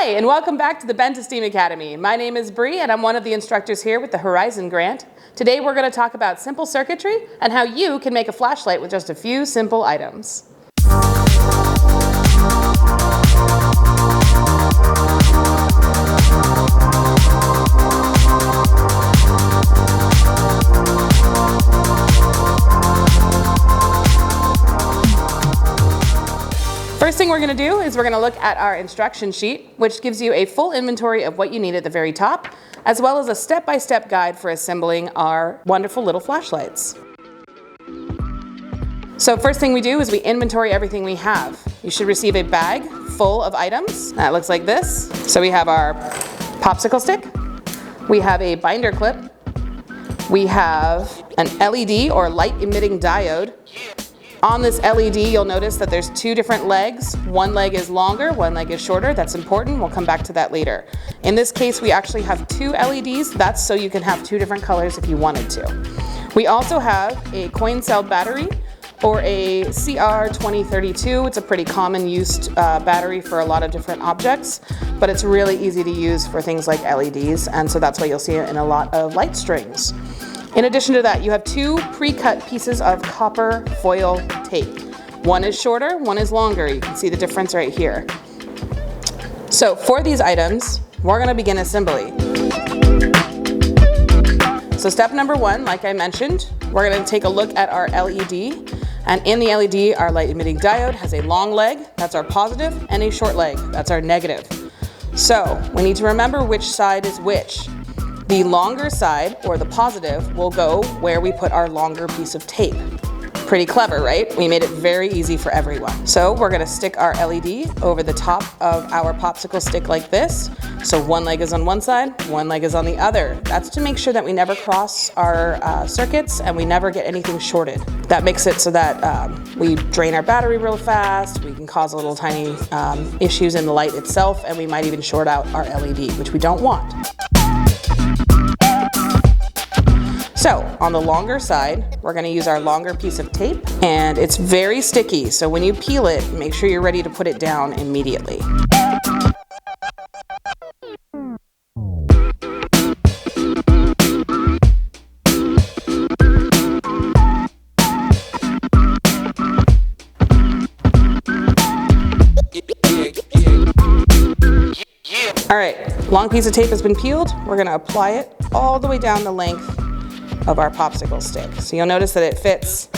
Hi, and welcome back to the Bent Esteem Academy. My name is Bree, and I'm one of the instructors here with the Horizon Grant. Today we're going to talk about simple circuitry and how you can make a flashlight with just a few simple items. First thing we're going to do is we're going to look at our instruction sheet, which gives you a full inventory of what you need at the very top, as well as a step-by-step guide for assembling our wonderful little flashlights. So first thing we do is we inventory everything we have. You should receive a bag full of items. That looks like this. So we have our popsicle stick, we have a binder clip, we have an LED or light emitting diode. On this LED, you'll notice that there's two different legs. One leg is longer, one leg is shorter. That's important. We'll come back to that later. In this case, we actually have two LEDs. That's so you can have two different colors if you wanted to. We also have a coin cell battery or a CR2032. It's a pretty common used battery for a lot of different objects, but it's really easy to use for things like LEDs, and so that's why you'll see it in a lot of light strings. In addition to that, you have two pre-cut pieces of copper foil tape. One is shorter, one is longer. You can see the difference right here. So for these items, we're going to begin assembly. So step number one, like I mentioned, we're going to take a look at our LED. And in the LED, our light emitting diode has a long leg, that's our positive, and a short leg, that's our negative. So we need to remember which side is which. The longer side, or the positive, will go where we put our longer piece of tape. Pretty clever, right? We made it very easy for everyone. So we're gonna stick our LED over the top of our popsicle stick like this. So one leg is on one side, one leg is on the other. That's to make sure that we never cross our circuits and we never get anything shorted. That makes it so that we drain our battery real fast, we can cause little tiny issues in the light itself, and we might even short out our LED, which we don't want. So on the longer side, we're going to use our longer piece of tape, and it's very sticky, so when you peel it, make sure you're ready to put it down immediately. All right, long piece of tape has been peeled. We're going to apply it all the way down the length of our popsicle stick. So you'll notice that it fits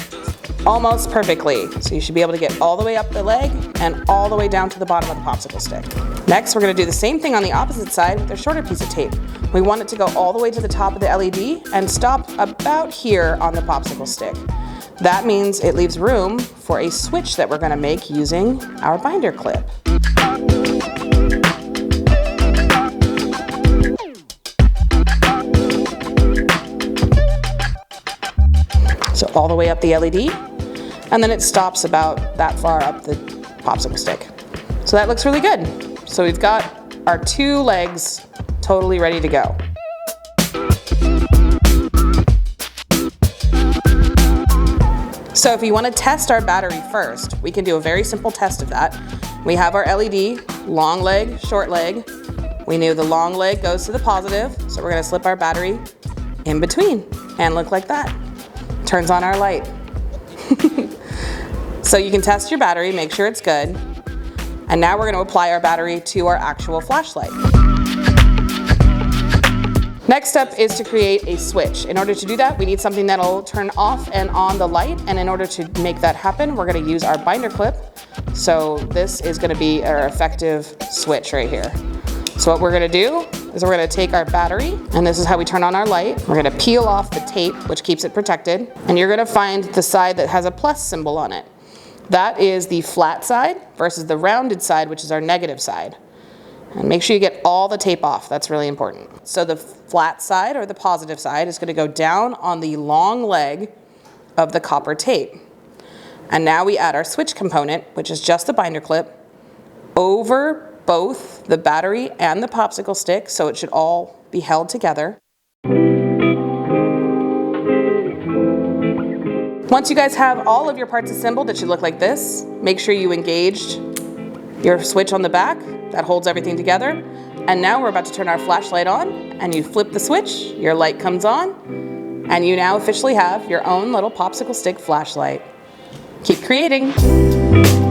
almost perfectly. So you should be able to get all the way up the leg and all the way down to the bottom of the popsicle stick. Next, we're going to do the same thing on the opposite side with a shorter piece of tape. We want it to go all the way to the top of the LED and stop about here on the popsicle stick. That means it leaves room for a switch that we're going to make using our binder clip. So all the way up the LED, and then it stops about that far up the popsicle stick. So that looks really good. So we've got our two legs totally ready to go. So if you want to test our battery first, we can do a very simple test of that. We have our LED, long leg, short leg. We knew the long leg goes to the positive, so we're going to slip our battery in between and look like that. Turns on our light. So you can test your battery, make sure it's good. And now we're going to apply our battery to our actual flashlight. Next step is to create a switch. In order to do that, we need something that'll turn off and on the light. And in order to make that happen, we're going to use our binder clip. So this is going to be our effective switch right here. So what we're going to do is we're going to take our battery, and this is how we turn on our light. We're going to peel off the tape, which keeps it protected, and you're going to find the side that has a plus symbol on it. That is the flat side versus the rounded side, which is our negative side. And make sure you get all the tape off. That's really important. So the flat side, or the positive side, is going to go down on the long leg of the copper tape. And now we add our switch component, which is just the binder clip, over both the battery and the popsicle stick, so it should all be held together. Once you guys have all of your parts assembled, it should look like this. Make sure you engaged your switch on the back that holds everything together. And now we're about to turn our flashlight on, and you flip the switch, your light comes on, and you now officially have your own little popsicle stick flashlight. Keep creating.